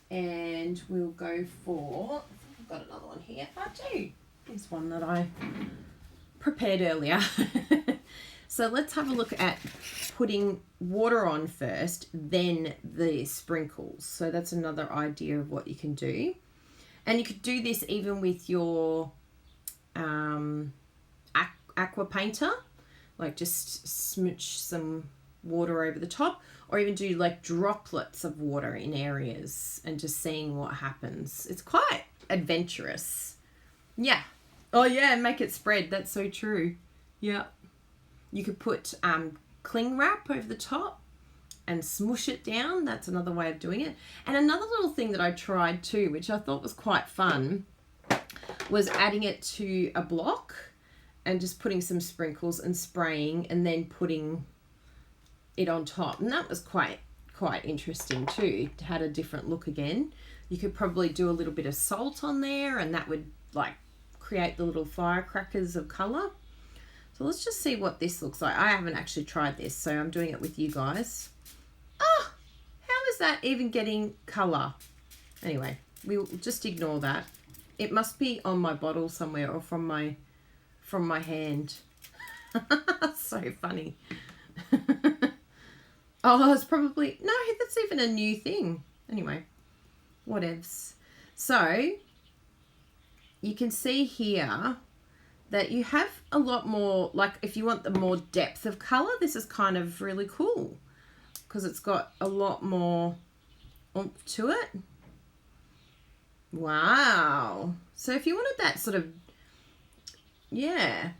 and we'll go for, I think I've got another one here. I do. There's one that I prepared earlier. So let's have a look at putting water on first, then the sprinkles. So that's another idea of what you can do. And you could do this even with your aqua painter, like just smooch some water over the top, or even do like droplets of water in areas and just seeing what happens. It's quite adventurous. Yeah. Oh yeah, make it spread. That's so true. Yeah. You could put cling wrap over the top and smush it down. That's another way of doing it. And another little thing that I tried too, which I thought was quite fun, was adding it to a block and just putting some sprinkles and spraying and then putting it on top. And that was quite interesting too. It had a different look again. You could probably do a little bit of salt on there and that would like create the little firecrackers of colour. So let's just see what this looks like. I haven't actually tried this, so I'm doing it with you guys. Oh, how is that even getting colour? Anyway, we'll just ignore that. It must be on my bottle somewhere or from my hand. So funny. Oh, it's probably, no, that's even a new thing. Anyway, whatevs. So you can see here that you have a lot more, like if you want the more depth of colour, this is kind of really cool because it's got a lot more oomph to it. Wow. So if you wanted that sort of, yeah,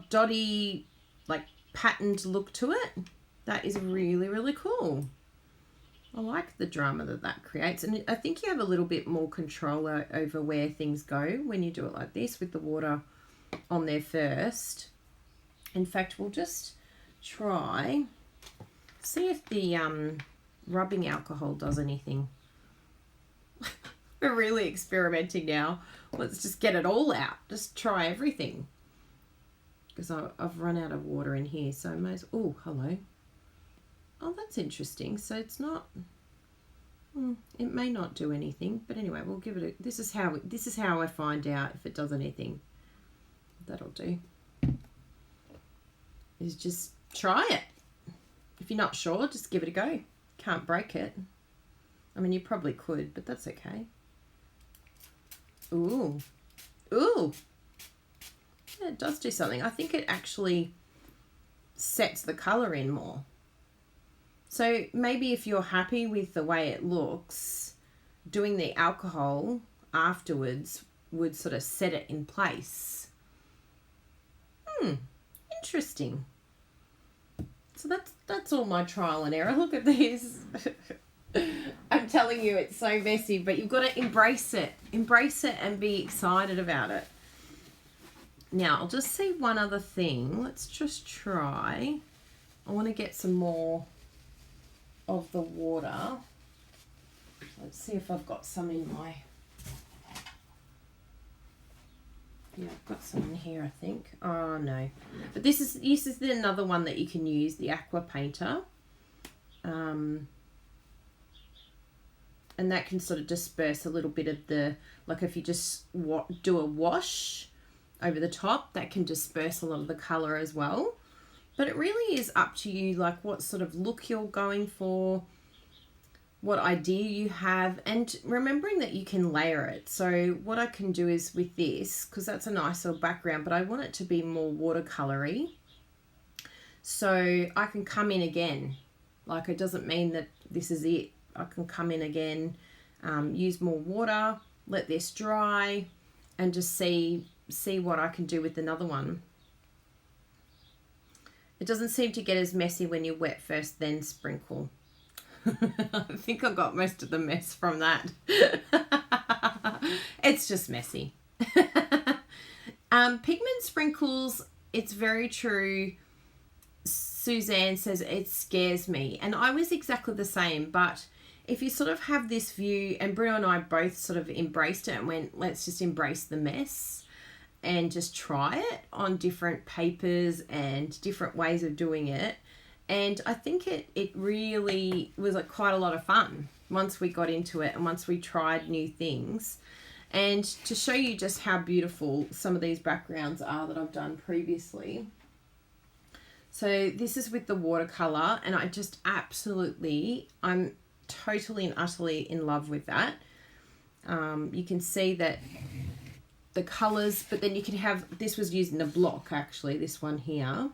dotty, like patterned look to it, that is really, really cool. I like the drama that creates. And I think you have a little bit more control over where things go when you do it like this with the water on there first. In fact, we'll just try, see if the rubbing alcohol does anything. We're really experimenting now. Let's just get it all out. Just try everything. Because I've run out of water in here. So I may as well, oh, hello. Oh, that's interesting. So it's not, it may not do anything. But anyway, we'll give it a, this is how I find out if it does anything. That'll do. Is just try it. If you're not sure, just give it a go. Can't break it. I mean, you probably could, but that's okay. Ooh. Ooh. Yeah, it does do something. I think it actually sets the colour in more. So maybe if you're happy with the way it looks, doing the alcohol afterwards would sort of set it in place. Interesting. So that's all my trial and error. Look at this. I'm telling you, it's so messy, but you've got to embrace it. Embrace it and be excited about it. Now, I'll just see one other thing. Let's just try. I want to get some more of the water. Let's see if I've got some in my... Yeah, I've got some in here, I think. Oh, no. But this is another one that you can use, the Aqua Painter. And that can sort of disperse a little bit of the, like if you just do a wash over the top, that can disperse a lot of the colour as well. But it really is up to you, like what sort of look you're going for, what idea you have, and remembering that you can layer it. So what I can do is with this, because that's a nice little background, but I want it to be more watercolory. So I can come in again. Like it doesn't mean that this is it. I can come in again, use more water, let this dry, and just see what I can do with another one. It doesn't seem to get as messy when you wet first, then sprinkle. I think I got most of the mess from that. It's just messy. Pigment sprinkles, it's very true. Suzanne says it scares me. And I was exactly the same. But if you sort of have this view, and Bruno and I both sort of embraced it and went, let's just embrace the mess and just try it on different papers and different ways of doing it. And I think it really was like quite a lot of fun once we got into it and once we tried new things. And to show you just how beautiful some of these backgrounds are that I've done previously. So this is with the watercolor, and I just I'm totally and utterly in love with that. You can see that the colors, but then you can have, this was using the block actually, this one here.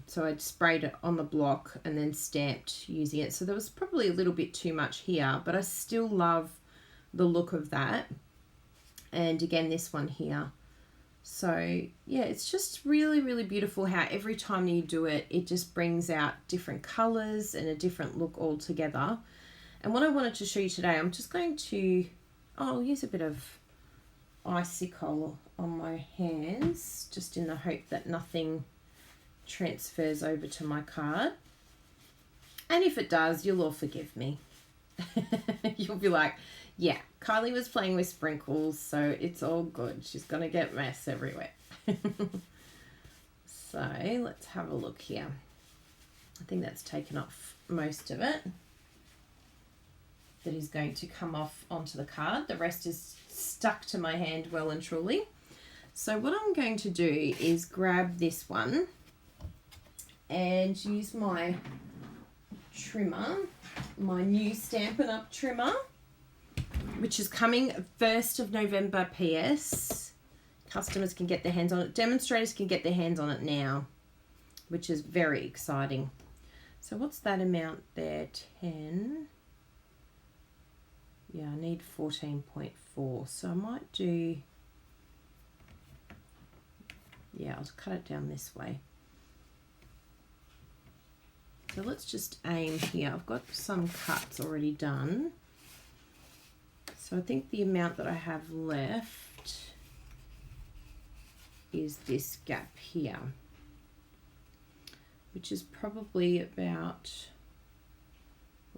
So I sprayed it on the block and then stamped using it. So there was probably a little bit too much here, but I still love the look of that. And again, this one here. So yeah, it's just really, really beautiful how every time you do it, it just brings out different colors and a different look altogether. And what I wanted to show you today, I'm just going to, I'll use a bit of icicle on my hands, just in the hope that nothing transfers over to my card. And if it does, you'll all forgive me. You'll be like, yeah, Kylie was playing with sprinkles, so it's all good. She's going to get mess everywhere. So let's have a look here. I think that's taken off most of it. That is going to come off onto the card. The rest is stuck to my hand well and truly. So what I'm going to do is grab this one and use my trimmer, my new Stampin' Up trimmer, which is coming 1st of November PS. Customers can get their hands on it. Demonstrators can get their hands on it now, which is very exciting. So what's that amount there? 10. Yeah, I need 14.4. So I might do, yeah, I'll cut it down this way. So let's just aim here. I've got some cuts already done. So I think the amount that I have left is this gap here, which is probably about,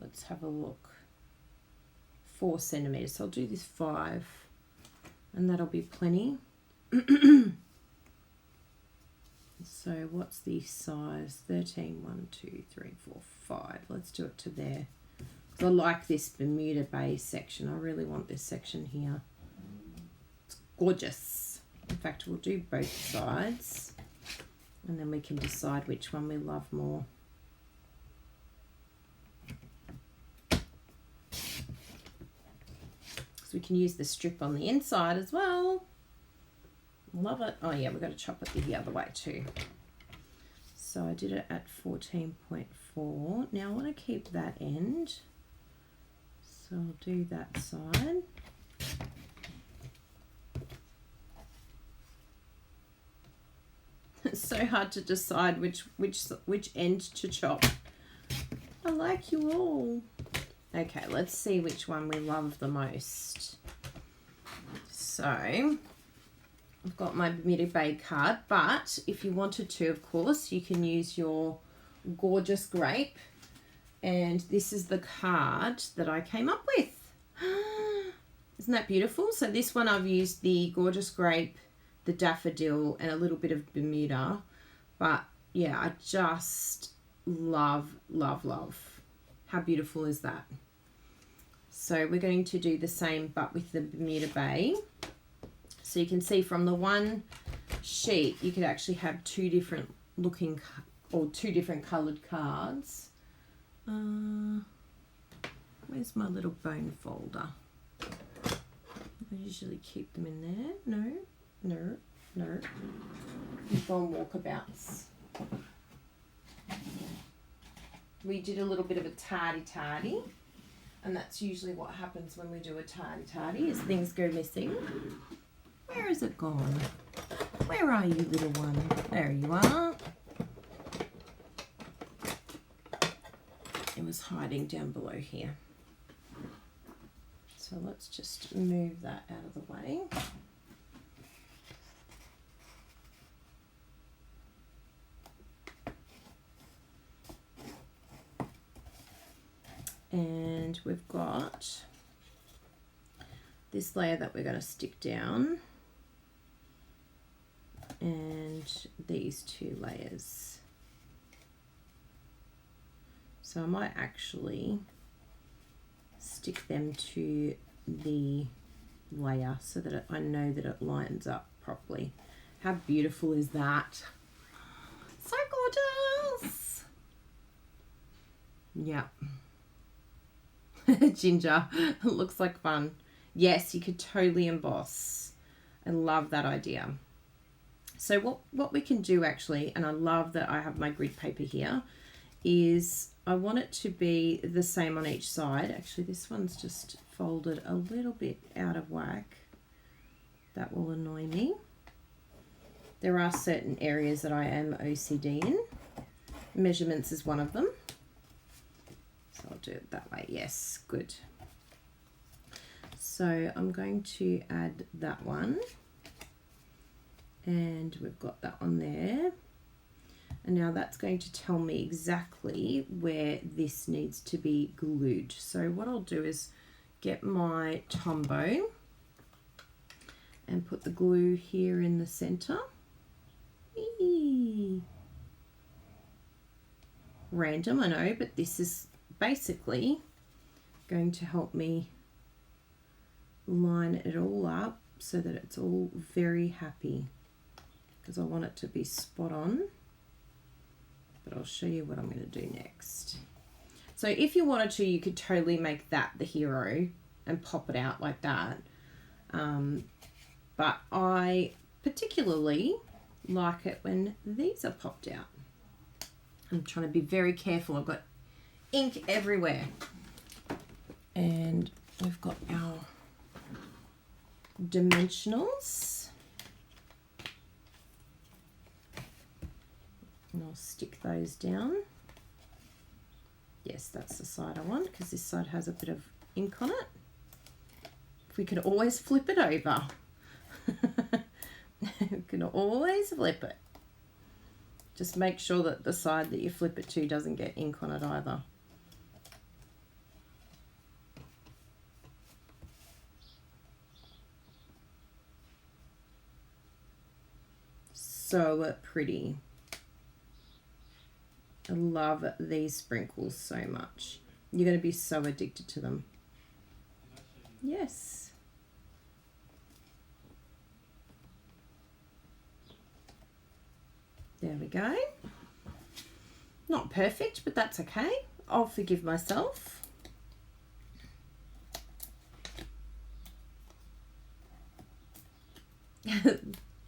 let's have a look, 4 centimeters. So I'll do this 5 and that'll be plenty. So what's the size? 13, 1, 2, 3, 4, 5. Let's do it to there. I like this Bermuda Bay section. I really want this section here. It's gorgeous. In fact, we'll do both sides and then we can decide which one we love more. So we can use the strip on the inside as well. Love it. Oh yeah, we've got to chop it the other way too. So I did it at 14.4. Now I want to keep that end. So I'll do that side. It's so hard to decide which end to chop. I like you all. Okay, let's see which one we love the most. So I've got my Bermuda Bay card, but if you wanted to, of course, you can use your gorgeous grape. And this is the card that I came up with. Isn't that beautiful? So this one I've used the Gorgeous Grape, the Daffodil, and a little bit of Bermuda. But yeah, I just love, love, love. How beautiful is that? So we're going to do the same but with the Bermuda Bay. So you can see from the one sheet, you could actually have two different looking or two different coloured cards. Where's my little bone folder? I usually keep them in there. No. Go on walkabouts. We did a little bit of a tardy, and that's usually what happens when we do a tardy, is things go missing. Where is it gone? Where are you, little one? There you are. It was hiding down below here. So let's just move that out of the way. And we've got this layer that we're going to stick down, and these two layers. So I might actually stick them to the layer so that I know that it lines up properly. How beautiful is that? So gorgeous! Yeah. Ginger, it looks like fun. Yes, you could totally emboss. I love that idea. So what we can do actually, and I love that I have my grid paper here, is I want it to be the same on each side. Actually, this one's just folded a little bit out of whack. That will annoy me. There are certain areas that I am OCD in. Measurements is one of them. So I'll do it that way. Yes, good. So I'm going to add that one. And we've got that on there. And now that's going to tell me exactly where this needs to be glued. So what I'll do is get my Tombow and put the glue here in the center. Eee. Random, I know, but this is basically going to help me line it all up so that it's all very happy, because I want it to be spot on. But I'll show you what I'm going to do next. So if you wanted to, you could totally make that the hero and pop it out like that. But I particularly like it when these are popped out. I'm trying to be very careful. I've got ink everywhere. And we've got our dimensionals. And I'll stick those down. Yes, that's the side I want, because this side has a bit of ink on it. We can always flip it over. You can always flip it. Just make sure that the side that you flip it to doesn't get ink on it either. So pretty. I love these sprinkles so much. You're going to be so addicted to them. Yes. There we go. Not perfect, but that's okay. I'll forgive myself.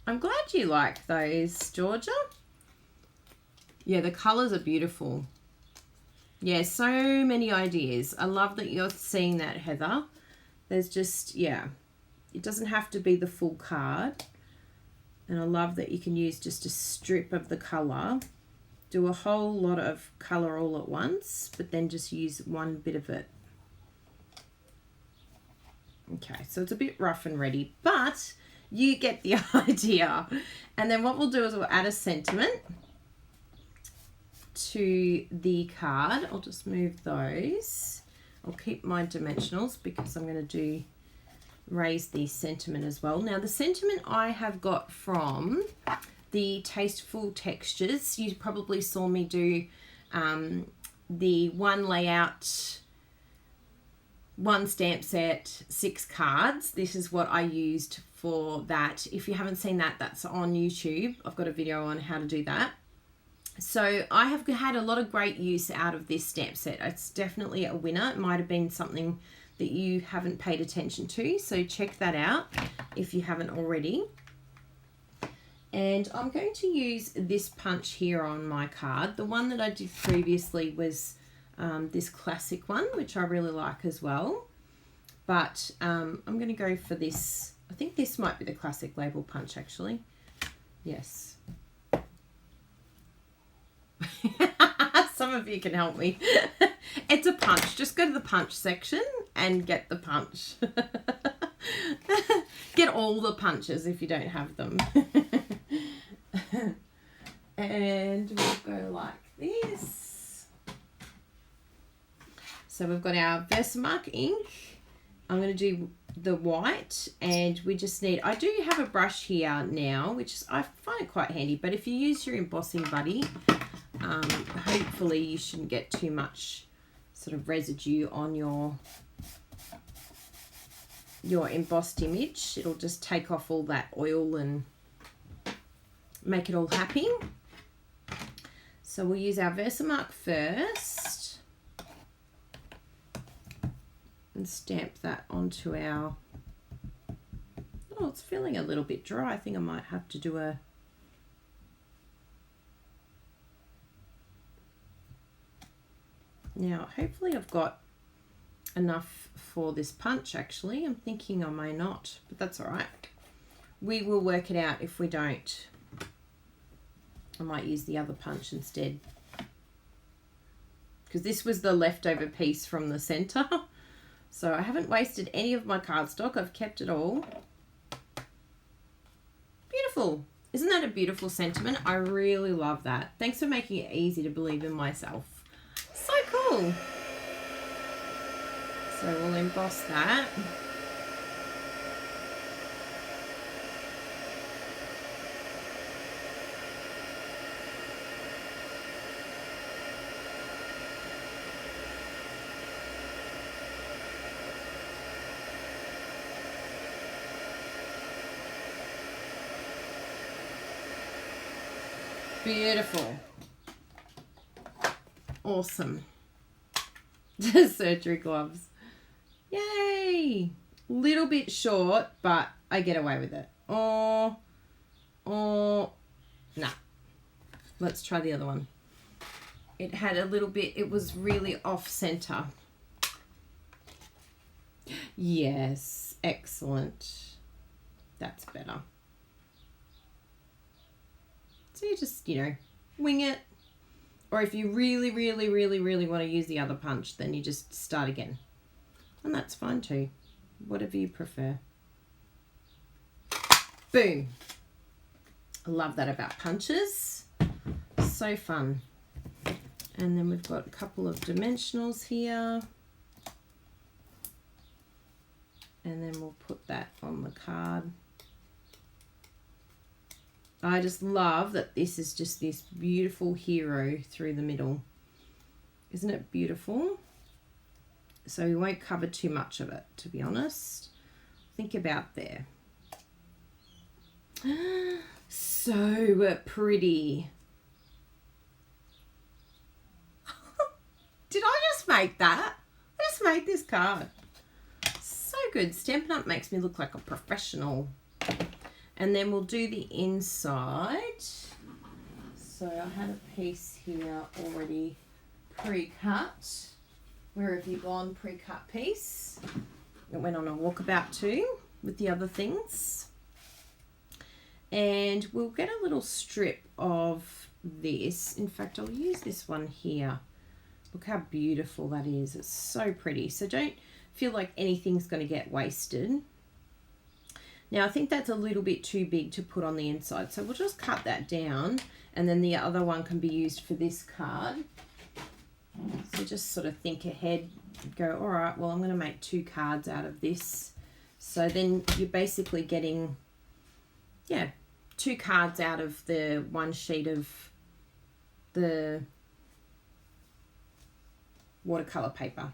I'm glad you like those, Georgia. Yeah, the colours are beautiful. Yeah, so many ideas. I love that you're seeing that, Heather. There's just, yeah, it doesn't have to be the full card. And I love that you can use just a strip of the colour, do a whole lot of colour all at once, but then just use one bit of it. Okay, so it's a bit rough and ready, but you get the idea. And then what we'll do is we'll add a sentiment to the card. I'll just move those. I'll keep my dimensionals because I'm going to do raise the sentiment as well. Now the sentiment I have got from the Tasteful Textures. You probably saw me do the one layout, one stamp set, 6 cards. This is what I used for that. If you haven't seen that, that's on YouTube. I've got a video on how to do that. So I have had a lot of great use out of this stamp set. It's definitely a winner. It might have been something that you haven't paid attention to, so check that out if you haven't already. And I'm going to use this punch here on my card. The one that I did previously was this classic one, which I really like as well. But I'm going to go for this. I think this might be the classic label punch, actually. Yes. Some of you can help me. It's a punch. Just go to the punch section and get the punch. Get all the punches if you don't have them. And we'll go like this. So we've got our Versamark ink. I'm going to do the white, and we just need, I do have a brush here now, which is, I find it quite handy, but if you use your embossing buddy, hopefully you shouldn't get too much sort of residue on your embossed image. It'll just take off all that oil and make it all happy. So we'll use our Versamark first and stamp that onto our, oh, it's feeling a little bit dry. I think I might have to do a, now hopefully I've got enough for this punch. Actually, I'm thinking I may not, but that's all right. We will work it out if we don't. I might use the other punch instead, because this was the leftover piece from the center. So I haven't wasted any of my cardstock. I've kept it all. Beautiful. Isn't that a beautiful sentiment? I really love that. Thanks for making it easy to believe in myself. So cool. So we'll emboss that. Beautiful. Awesome. Surgery gloves. Yay! Little bit short, but I get away with it. Nah. Let's try the other one. It had a little bit, it was really off center. Yes, excellent. That's better. So you just, wing it. Or if you really want to use the other punch, then you just start again. And that's fine too. Whatever you prefer. Boom. I love that about punches. So fun. And then we've got a couple of dimensionals here. And then we'll put that on the card. I just love that this is just this beautiful hero through the middle. Isn't it beautiful? So we won't cover too much of it, to be honest. Think about there. So pretty. Did I just make that? I just made this card. So good. Stampin' Up makes me look like a professional. And then we'll do the inside. So I had a piece here already pre-cut. Where have you gone, pre-cut piece? It went on a walkabout too with the other things. And we'll get a little strip of this. In fact, I'll use this one here. Look how beautiful that is. It's so pretty. So don't feel like anything's going to get wasted. Now I think that's a little bit too big to put on the inside, so we'll just cut that down, and then the other one can be used for this card. So just sort of think ahead, go, all right, well I'm going to make 2 cards out of this So then you're basically getting, yeah, 2 cards out of the 1 sheet of the watercolor paper.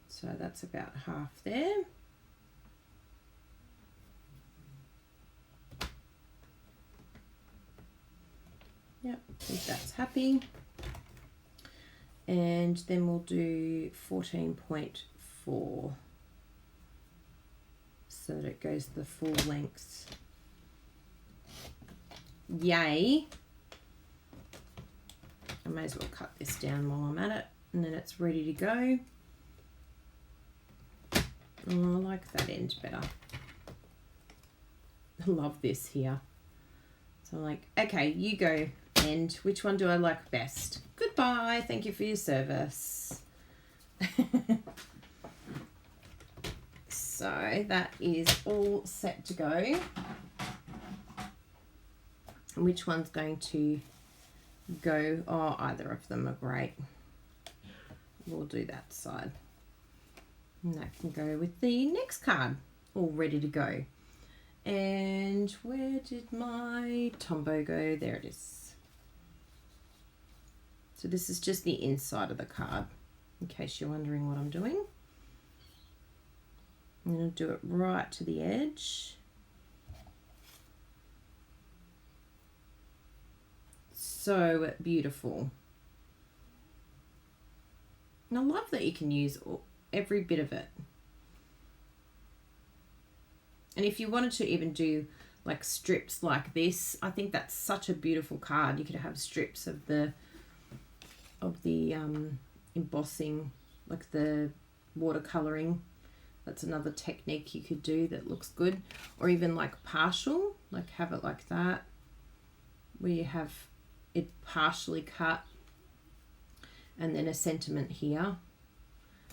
So that's about half there. Yep, I think that's happy. And then we'll do 14.4 so that it goes the full length. Yay! I may as well cut this down while I'm at it, and then it's ready to go. Oh, I like that end better. I love this here. So I'm like, okay, you go end. Which one do I like best? Goodbye. Thank you for your service. So that is all set to go. And which one's going to go? Oh, either of them are great. We'll do that side. And that can go with the next card, all ready to go. And where did my Tombow go? There it is. So this is just the inside of the card, in case you're wondering what I'm doing. I'm going to do it right to the edge. So beautiful. And I love that you can use every bit of it. And if you wanted to even do like strips like this, I think that's such a beautiful card. You could have strips of the embossing, like the watercoloring. That's another technique you could do that looks good. Or even like partial, like have it like that, where you have it partially cut and then a sentiment here,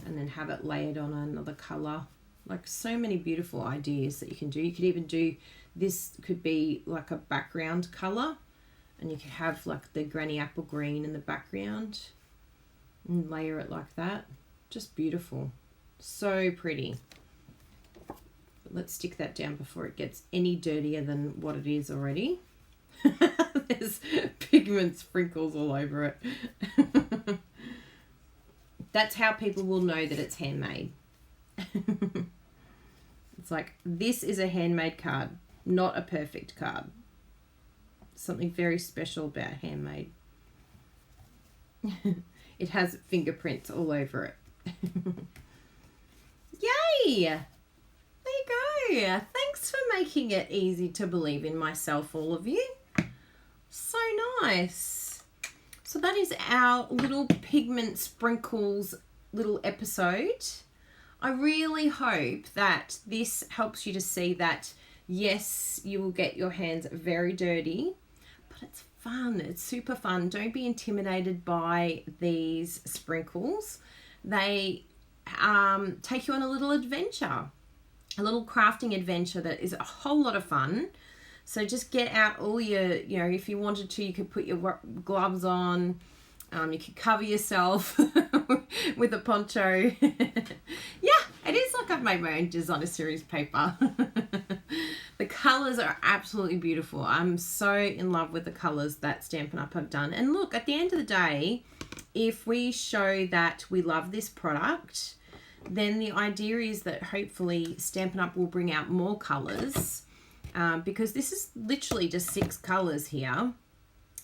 and then have it layered on another color. Like so many beautiful ideas that you can do. You could even do, this could be like a background color, and you could have like the granny apple green in the background and layer it like that. Just beautiful. So pretty. But let's stick that down before it gets any dirtier than what it is already. There's pigment sprinkles all over it. That's how people will know that it's handmade. It's like, this is a handmade card, not a perfect card. Something very special about handmade. It has fingerprints all over it. Yay! There you go. Thanks for making it easy to believe in myself, all of you. So nice. So that is our little pigment sprinkles little episode. I really hope that this helps you to see that, yes, you will get your hands very dirty, but it's fun. It's super fun. Don't be intimidated by these sprinkles. They take you on a little adventure, a little crafting adventure that is a whole lot of fun. So just get out all your, you know, if you wanted to, you could put your gloves on. You could cover yourself with a poncho. Yeah, it is like I've made my own designer series paper. The colours are absolutely beautiful. I'm so in love with the colours that Stampin' Up! Have done. And look, at the end of the day, if we show that we love this product, then the idea is that hopefully Stampin' Up! Will bring out more colours. Because this is literally just 6 colours here.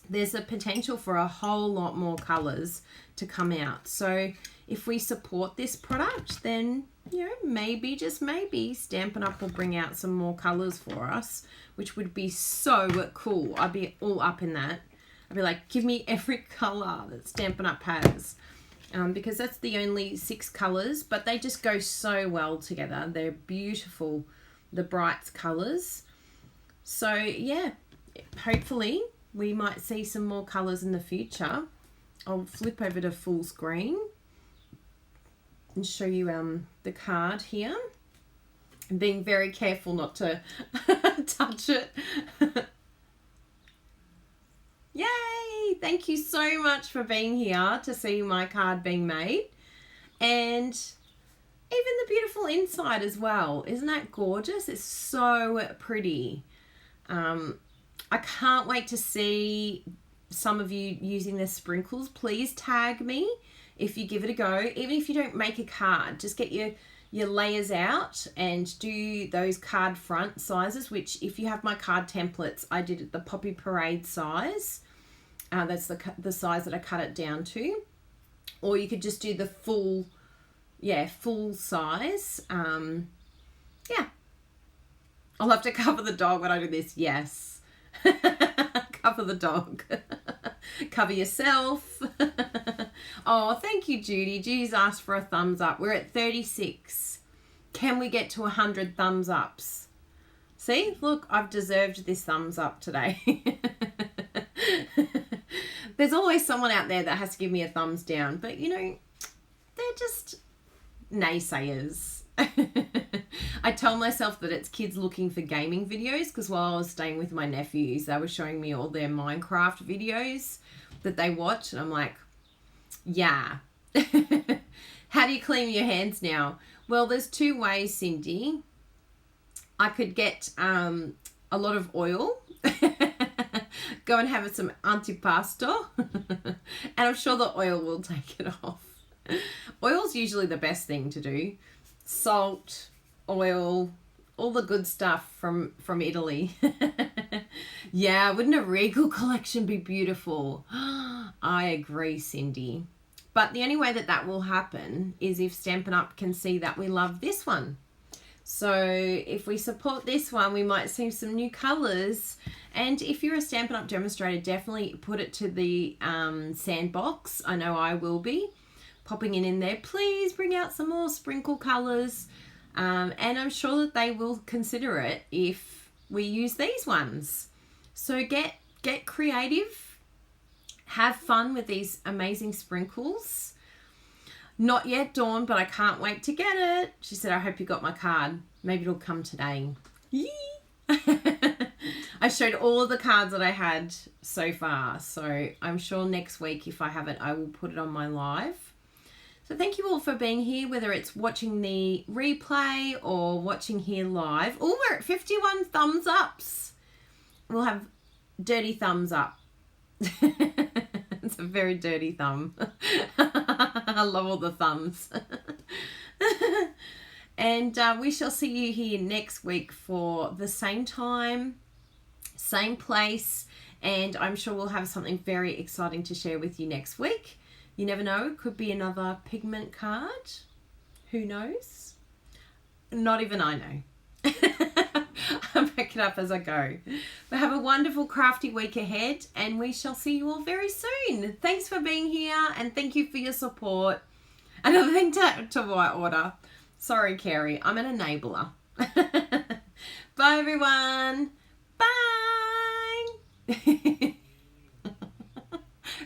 There's a potential for a whole lot more colours to come out. So if we support this product, then, you know, maybe, just maybe, Stampin' Up! Will bring out some more colours for us, which would be so cool. I'd be all up in that. I'd be like, give me every colour that Stampin' Up! Has. Because that's the only 6 colours, but they just go so well together. They're beautiful, the bright colours. So, yeah, hopefully we might see some more colours in the future. I'll flip over to full screen and show you the card here. I'm being very careful not to touch it. Yay! Thank you so much for being here to see my card being made. And Even the beautiful inside as well. Isn't that gorgeous? It's so pretty. I can't wait to see some of you using the sprinkles. Please tag me if you give it a go. Even if you don't make a card, just get your layers out and do those card front sizes, which if you have my card templates, I did it the Poppy Parade size. That's the size that I cut it down to. Or you could just do the full size. Yeah. I'll have to cover the dog when I do this. Yes. Cover the dog. Cover yourself. Oh, thank you, Judy. Judy's asked for a thumbs up. We're at 36. Can we get to 100 thumbs ups? See, look, I've deserved this thumbs up today. There's always someone out there that has to give me a thumbs down, but you know, they're just naysayers. I tell myself that it's kids looking for gaming videos, because while I was staying with my nephews, they were showing me all their Minecraft videos that they watch, and I'm like, yeah. How do you clean your hands now? Well, there's two ways, Cindy. I could get a lot of oil, go and have some antipasto, and I'm sure the oil will take it off. Oil's usually the best thing to do. Salt, oil, all the good stuff from Italy. Yeah, wouldn't a Regal collection be beautiful? I agree, Cindy. But the only way that will happen is if Stampin' Up! Can see that we love this one. So if we support this one, we might see some new colours. And if you're a Stampin' Up! Demonstrator, definitely put it to the sandbox. I know I will be. Popping in there, please bring out some more sprinkle colours, and I'm sure that they will consider it if we use these ones. So get creative, have fun with these amazing sprinkles. Not yet, Dawn, but I can't wait to get it. She said, I hope you got my card. Maybe it'll come today. Yee! I showed all of the cards that I had so far, so I'm sure next week, if I have it, I will put it on my live. So thank you all for being here, whether it's watching the replay or watching here live. Oh, we're at 51 thumbs ups. We'll have dirty thumbs up. It's a very dirty thumb. I love all the thumbs. And we shall see you here next week for the same time, same place, and I'm sure we'll have something very exciting to share with you next week. You never know, it could be another Pigment card. Who knows? Not even I know. I'll back it up as I go. But have a wonderful crafty week ahead, and we shall see you all very soon. Thanks for being here, and thank you for your support. Another thing to white order. Sorry, Carrie, I'm an enabler. Bye, everyone. Bye.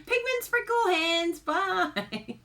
Pigment sprinkle hands. Bye.